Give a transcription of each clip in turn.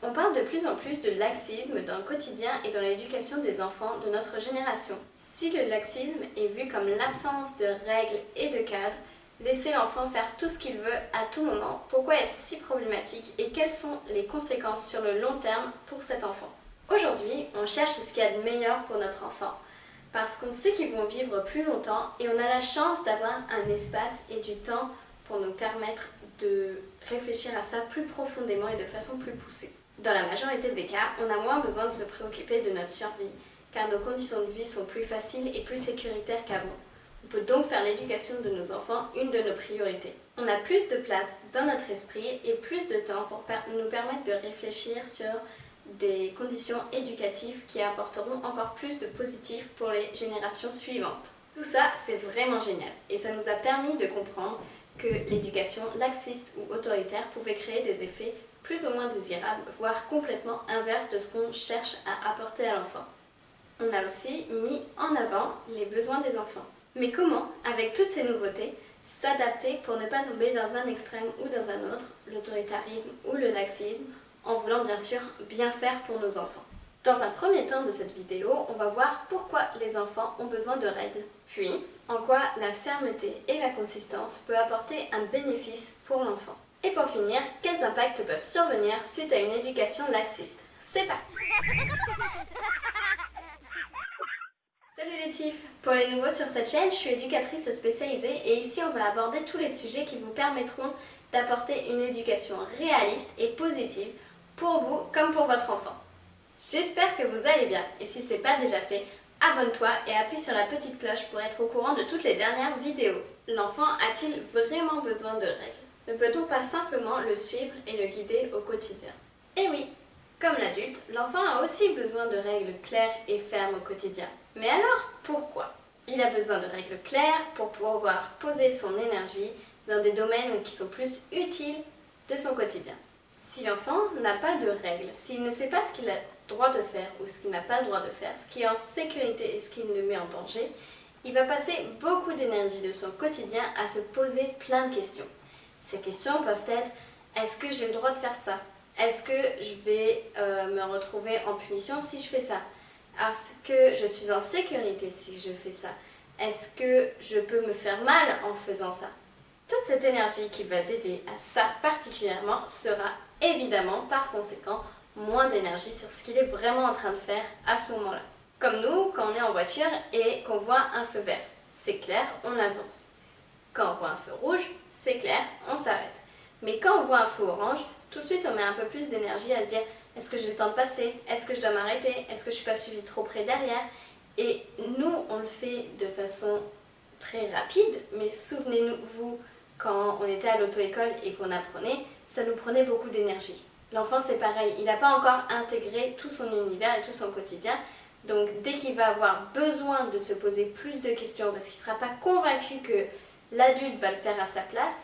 On parle de plus en plus de laxisme dans le quotidien et dans l'éducation des enfants de notre génération. Si le laxisme est vu comme l'absence de règles et de cadres, laisser l'enfant faire tout ce qu'il veut à tout moment, pourquoi est-ce si problématique et quelles sont les conséquences sur le long terme pour cet enfant? Aujourd'hui, on cherche ce qu'il y a de meilleur pour notre enfant, parce qu'on sait qu'ils vont vivre plus longtemps et on a la chance d'avoir un espace et du temps pour nous permettre de réfléchir à ça plus profondément et de façon plus poussée. Dans la majorité des cas, on a moins besoin de se préoccuper de notre survie, car nos conditions de vie sont plus faciles et plus sécuritaires qu'avant. On peut donc faire l'éducation de nos enfants une de nos priorités. On a plus de place dans notre esprit et plus de temps pour nous permettre de réfléchir sur des conditions éducatives qui apporteront encore plus de positif pour les générations suivantes. Tout ça, c'est vraiment génial et ça nous a permis de comprendre que l'éducation laxiste ou autoritaire pouvait créer des effets plus ou moins désirables, voire complètement inverses de ce qu'on cherche à apporter à l'enfant. On a aussi mis en avant les besoins des enfants. Mais comment, avec toutes ces nouveautés, s'adapter pour ne pas tomber dans un extrême ou dans un autre, l'autoritarisme ou le laxisme, en voulant bien sûr bien faire pour nos enfants. Dans un premier temps de cette vidéo, on va voir pourquoi les enfants ont besoin de règles, puis en quoi la fermeté et la consistance peuvent apporter un bénéfice pour l'enfant. Et pour finir, quels impacts peuvent survenir suite à une éducation laxiste. C'est parti! Salut les tifs! Pour les nouveaux sur cette chaîne, je suis éducatrice spécialisée et ici on va aborder tous les sujets qui vous permettront d'apporter une éducation réaliste et positive pour vous comme pour votre enfant. J'espère que vous allez bien et si ce n'est pas déjà fait, abonne-toi et appuie sur la petite cloche pour être au courant de toutes les dernières vidéos. L'enfant a-t-il vraiment besoin de règles? Ne peut-on pas simplement le suivre et le guider au quotidien? Eh oui, comme l'adulte, l'enfant a aussi besoin de règles claires et fermes au quotidien. Mais alors, pourquoi? Il a besoin de règles claires pour pouvoir poser son énergie dans des domaines qui sont plus utiles de son quotidien. Si l'enfant n'a pas de règles, s'il ne sait pas ce qu'il a le droit de faire ou ce qu'il n'a pas le droit de faire, ce qui est en sécurité et ce qui le met en danger, il va passer beaucoup d'énergie de son quotidien à se poser plein de questions. Ces questions peuvent être: est-ce que j'ai le droit de faire ça? Est-ce que je vais me retrouver en punition si je fais ça? Est-ce que je suis en sécurité si je fais ça? Est-ce que je peux me faire mal en faisant ça? Toute cette énergie qui va dédier à ça particulièrement sera évidemment par conséquent moins d'énergie sur ce qu'il est vraiment en train de faire à ce moment-là. Comme nous, quand on est en voiture et qu'on voit un feu vert, c'est clair, on avance. Quand on voit un feu rouge, c'est clair, on s'arrête. Mais quand on voit un feu orange, tout de suite on met un peu plus d'énergie à se dire: est-ce que j'ai le temps de passer? Est-ce que je dois m'arrêter? Est-ce que je ne suis pas suivie trop près derrière? Et nous, on le fait de façon très rapide, mais souvenez-vous, quand on était à l'auto-école et qu'on apprenait, ça nous prenait beaucoup d'énergie. L'enfant, c'est pareil, il n'a pas encore intégré tout son univers et tout son quotidien. Donc dès qu'il va avoir besoin de se poser plus de questions, parce qu'il ne sera pas convaincu que l'adulte va le faire à sa place,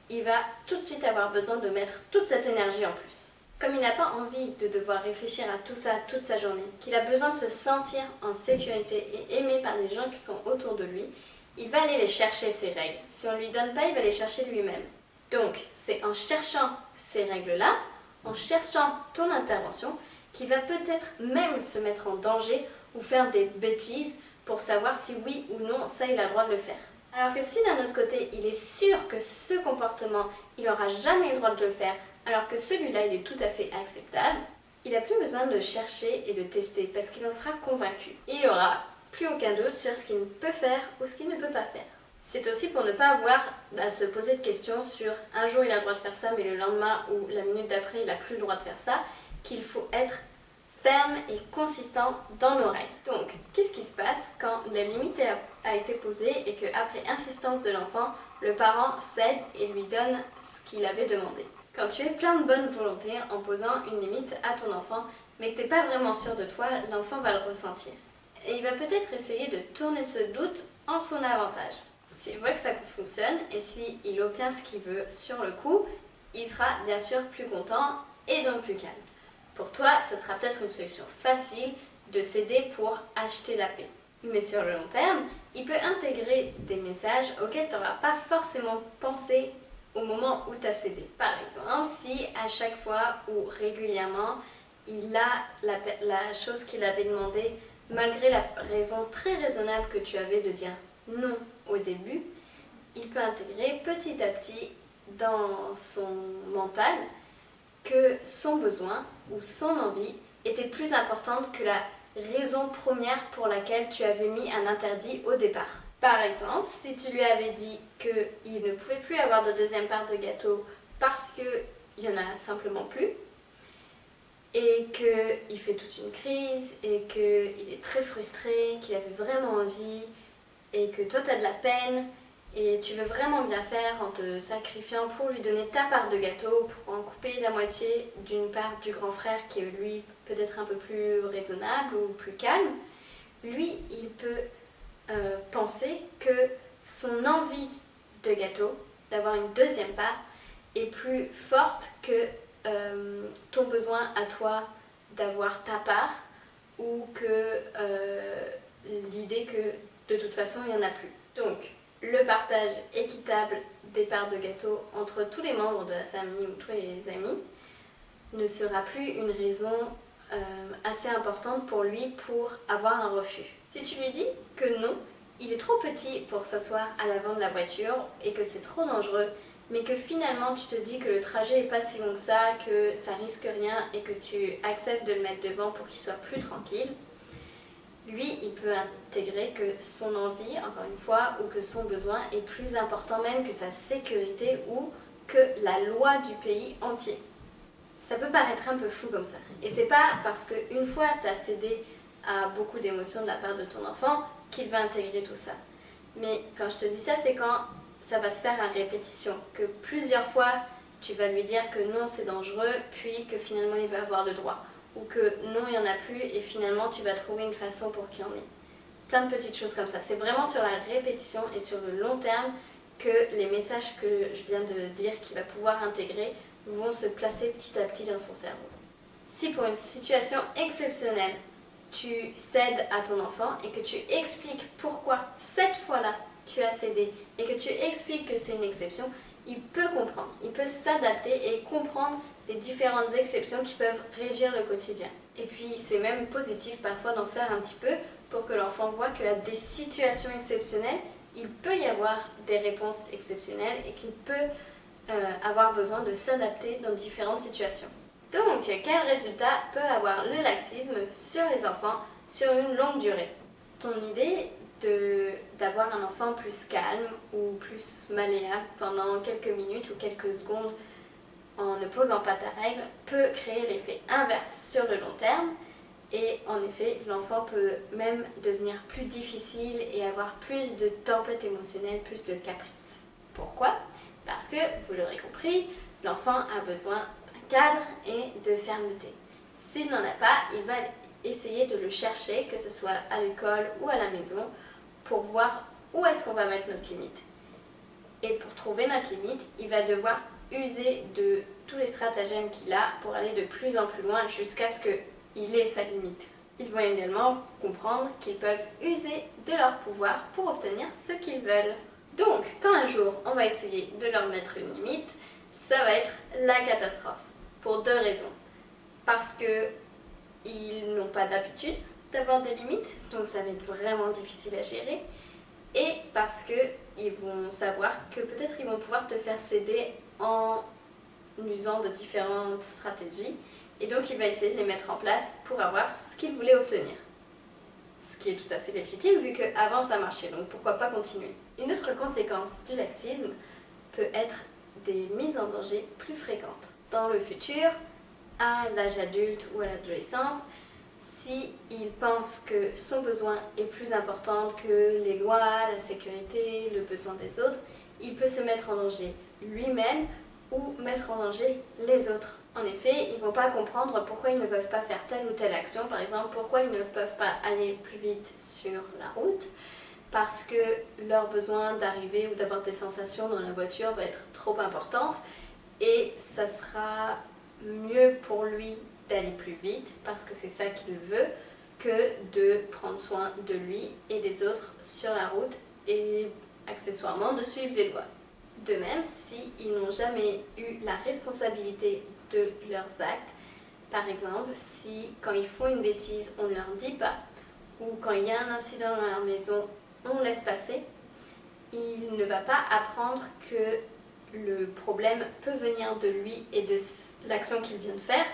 il va tout de suite avoir besoin de mettre toute cette énergie en plus. Comme il n'a pas envie de devoir réfléchir à tout ça toute sa journée, qu'il a besoin de se sentir en sécurité et aimé par les gens qui sont autour de lui, il va aller les chercher, ces règles. Si on ne lui donne pas, il va les chercher lui-même. Donc, c'est en cherchant ces règles-là, en cherchant ton intervention, qu'il va peut-être même se mettre en danger ou faire des bêtises pour savoir si oui ou non, ça, il a le droit de le faire. Alors que si d'un autre côté, il est sûr que ce comportement, il n'aura jamais le droit de le faire, alors que celui-là, il est tout à fait acceptable, il n'a plus besoin de chercher et de tester parce qu'il en sera convaincu. Et il n'aura plus aucun doute sur ce qu'il peut faire ou ce qu'il ne peut pas faire. C'est aussi pour ne pas avoir à se poser de questions sur un jour il a le droit de faire ça, mais le lendemain ou la minute d'après, il n'a plus le droit de faire ça, qu'il faut être ferme et consistant dans nos règles. Donc, qu'est-ce qui se passe quand la limite a été posée et qu'après insistance de l'enfant, le parent cède et lui donne ce qu'il avait demandé? Quand tu es plein de bonne volonté en posant une limite à ton enfant, mais que tu n'es pas vraiment sûr de toi, l'enfant va le ressentir. Et il va peut-être essayer de tourner ce doute en son avantage. S'il voit que ça fonctionne et s'il obtient ce qu'il veut sur le coup, il sera bien sûr plus content et donc plus calme. Pour toi, ça sera peut-être une solution facile de céder pour acheter la paix. Mais sur le long terme, il peut intégrer des messages auxquels tu n'auras pas forcément pensé au moment où tu as cédé. Par exemple, si à chaque fois ou régulièrement, il a la chose qu'il avait demandé, malgré la raison très raisonnable que tu avais de dire non au début, il peut intégrer petit à petit dans son mental que son besoin ou son envie était plus importante que la raison première pour laquelle tu avais mis un interdit au départ. Par exemple, si tu lui avais dit qu'il ne pouvait plus avoir de deuxième part de gâteau parce qu'il n'y en a simplement plus, et qu'il fait toute une crise, et qu'il est très frustré, qu'il avait vraiment envie, et que toi tu as de la peine, et tu veux vraiment bien faire en te sacrifiant pour lui donner ta part de gâteau, pour en couper la moitié d'une part du grand frère qui est lui peut-être un peu plus raisonnable ou plus calme, lui il peut penser que son envie de gâteau, d'avoir une deuxième part, est plus forte que ton besoin à toi d'avoir ta part, ou que l'idée que de toute façon il n'y en a plus. Donc le partage équitable des parts de gâteau entre tous les membres de la famille ou tous les amis ne sera plus une raison assez importante pour lui pour avoir un refus. Si tu lui dis que non, il est trop petit pour s'asseoir à l'avant de la voiture et que c'est trop dangereux, mais que finalement tu te dis que le trajet est pas si long que ça risque rien et que tu acceptes de le mettre devant pour qu'il soit plus tranquille, lui il peut intégrer que son envie, encore une fois, ou que son besoin est plus important même que sa sécurité ou que la loi du pays entier. Ça peut paraître un peu fou comme ça. Et c'est pas parce qu'une fois tu as cédé à beaucoup d'émotions de la part de ton enfant qu'il va intégrer tout ça. Mais quand je te dis ça, c'est quand ça va se faire à répétition, que plusieurs fois tu vas lui dire que non c'est dangereux, puis que finalement il va avoir le droit. Ou que non il n'y en a plus et finalement tu vas trouver une façon pour qu'il y en ait. Plein de petites choses comme ça. C'est vraiment sur la répétition et sur le long terme que les messages que je viens de dire qu'il va pouvoir intégrer vont se placer petit à petit dans son cerveau. Si pour une situation exceptionnelle, tu cèdes à ton enfant et que tu expliques pourquoi cette fois-là tu as cédé et que tu expliques que c'est une exception, il peut comprendre, il peut s'adapter et comprendre les différentes exceptions qui peuvent régir le quotidien. Et puis c'est même positif parfois d'en faire un petit peu pour que l'enfant voit qu'à des situations exceptionnelles, il peut y avoir des réponses exceptionnelles et qu'il peut avoir besoin de s'adapter dans différentes situations. Donc, quel résultat peut avoir le laxisme sur les enfants sur une longue durée? Ton idée d'avoir un enfant plus calme ou plus malléable pendant quelques minutes ou quelques secondes en ne posant pas ta règle peut créer l'effet inverse sur le long terme. Et en effet, l'enfant peut même devenir plus difficile et avoir plus de tempêtes émotionnelles, plus de caprices. Pourquoi? Parce que, vous l'aurez compris, l'enfant a besoin d'un cadre et de fermeté. S'il n'en a pas, il va essayer de le chercher, que ce soit à l'école ou à la maison, pour voir où est-ce qu'on va mettre notre limite. Et pour trouver notre limite, il va devoir user de tous les stratagèmes qu'il a pour aller de plus en plus loin jusqu'à ce qu'il ait sa limite. Ils vont également comprendre qu'ils peuvent user de leur pouvoir pour obtenir ce qu'ils veulent. Donc, quand un jour on va essayer de leur mettre une limite, ça va être la catastrophe. Pour deux raisons. Parce qu'ils n'ont pas d'habitude d'avoir des limites, donc ça va être vraiment difficile à gérer. Et parce qu'ils vont savoir que peut-être ils vont pouvoir te faire céder en usant de différentes stratégies. Et donc il va essayer de les mettre en place pour avoir ce qu'il voulait obtenir. Ce qui est tout à fait légitime vu qu'avant ça marchait, donc pourquoi pas continuer. Une autre conséquence du laxisme peut être des mises en danger plus fréquentes. Dans le futur, à l'âge adulte ou à l'adolescence, s'il pense que son besoin est plus important que les lois, la sécurité, le besoin des autres, il peut se mettre en danger lui-même ou mettre en danger les autres. En effet, ils ne vont pas comprendre pourquoi ils ne peuvent pas faire telle ou telle action. Par exemple, pourquoi ils ne peuvent pas aller plus vite sur la route, parce que leur besoin d'arriver ou d'avoir des sensations dans la voiture va être trop importante et ça sera mieux pour lui d'aller plus vite parce que c'est ça qu'il veut que de prendre soin de lui et des autres sur la route et accessoirement de suivre les lois. De même, s'ils n'ont jamais eu la responsabilité de leurs actes, par exemple, si quand ils font une bêtise, on ne leur dit pas, ou quand il y a un incident dans leur maison, on laisse passer, il ne va pas apprendre que le problème peut venir de lui et de l'action qu'il vient de faire,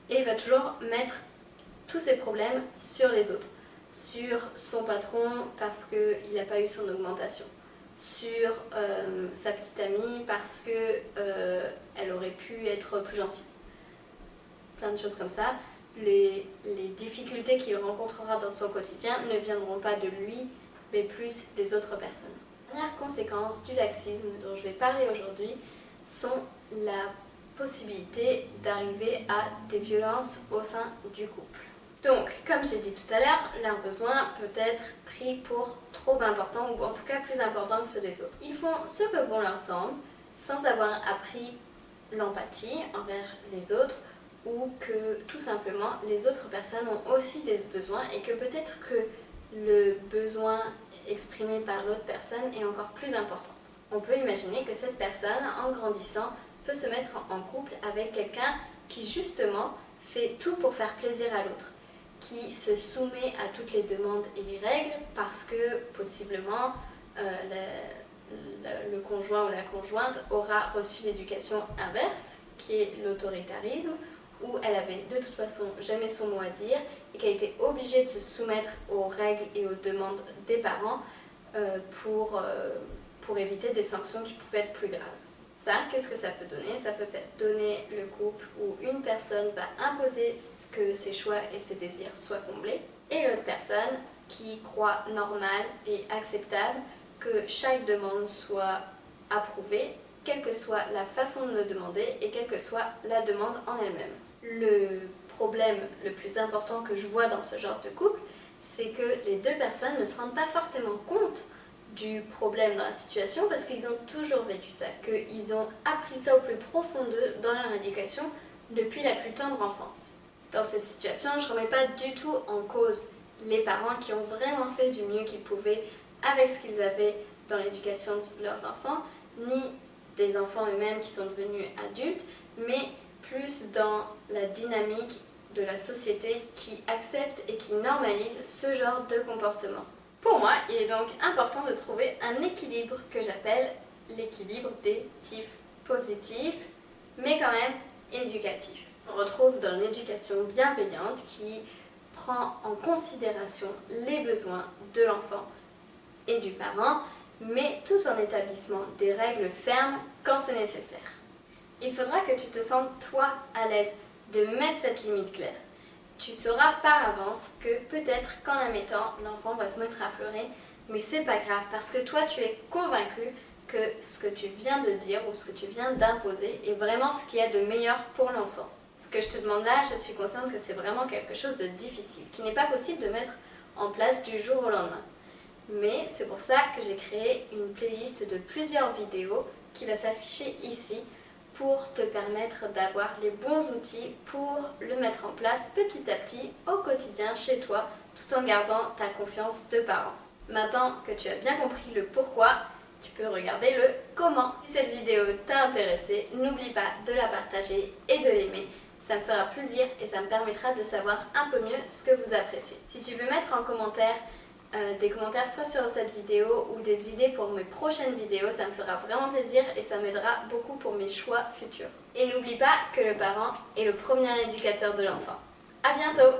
et il va toujours mettre tous ses problèmes sur les autres, sur son patron parce qu'il n'a pas eu son augmentation, sur sa petite amie parce qu'elle aurait pu être plus gentille. Plein de choses comme ça. Les difficultés qu'il rencontrera dans son quotidien ne viendront pas de lui, mais plus des autres personnes. La dernière conséquence du laxisme dont je vais parler aujourd'hui sont la possibilité d'arriver à des violences au sein du couple. Donc, comme j'ai dit tout à l'heure, leurs besoins peuvent être pris pour trop importants ou en tout cas plus importants que ceux des autres. Ils font ce que bon leur semble sans avoir appris l'empathie envers les autres ou que tout simplement les autres personnes ont aussi des besoins et que peut-être que le besoin exprimé par l'autre personne est encore plus important. On peut imaginer que cette personne, en grandissant, peut se mettre en couple avec quelqu'un qui justement fait tout pour faire plaisir à l'autre, qui se soumet à toutes les demandes et les règles parce que possiblement le conjoint ou la conjointe aura reçu l'éducation inverse, qui est l'autoritarisme, où elle avait de toute façon jamais son mot à dire et qu'elle était obligée de se soumettre aux règles et aux demandes des parents pour éviter des sanctions qui pouvaient être plus graves. Ça, qu'est-ce que ça peut donner? Ça peut donner le couple où une personne va imposer que ses choix et ses désirs soient comblés et l'autre personne qui croit normal et acceptable que chaque demande soit approuvée, quelle que soit la façon de le demander et quelle que soit la demande en elle-même. Le problème le plus important que je vois dans ce genre de couple, c'est que les deux personnes ne se rendent pas forcément compte du problème dans la situation parce qu'ils ont toujours vécu ça, qu'ils ont appris ça au plus profond d'eux dans leur éducation depuis la plus tendre enfance. Dans ces situations, je ne remets pas du tout en cause les parents qui ont vraiment fait du mieux qu'ils pouvaient avec ce qu'ils avaient dans l'éducation de leurs enfants, ni des enfants eux-mêmes qui sont devenus adultes, mais plus dans la dynamique de la société qui accepte et qui normalise ce genre de comportement. Pour moi, il est donc important de trouver un équilibre que j'appelle l'équilibre des tifs positifs, mais quand même éducatifs. On retrouve dans l'éducation bienveillante qui prend en considération les besoins de l'enfant et du parent, mais tout en établissant des règles fermes quand c'est nécessaire. Il faudra que tu te sentes, toi, à l'aise de mettre cette limite claire. Tu sauras par avance que peut-être qu'en la mettant, l'enfant va se mettre à pleurer, mais c'est pas grave parce que toi, tu es convaincu que ce que tu viens de dire ou ce que tu viens d'imposer est vraiment ce qu'il y a de meilleur pour l'enfant. Ce que je te demande là, je suis consciente que c'est vraiment quelque chose de difficile, qui n'est pas possible de mettre en place du jour au lendemain. Mais c'est pour ça que j'ai créé une playlist de plusieurs vidéos qui va s'afficher ici pour te permettre d'avoir les bons outils pour le mettre en place petit à petit au quotidien chez toi tout en gardant ta confiance de parent. Maintenant que tu as bien compris le pourquoi, tu peux regarder le comment. Si cette vidéo t'a intéressé, n'oublie pas de la partager et de l'aimer. Ça me fera plaisir et ça me permettra de savoir un peu mieux ce que vous appréciez. Si tu veux mettre en commentaire des commentaires soit sur cette vidéo ou des idées pour mes prochaines vidéos, ça me fera vraiment plaisir et ça m'aidera beaucoup pour mes choix futurs. Et n'oublie pas que le parent est le premier éducateur de l'enfant. À bientôt!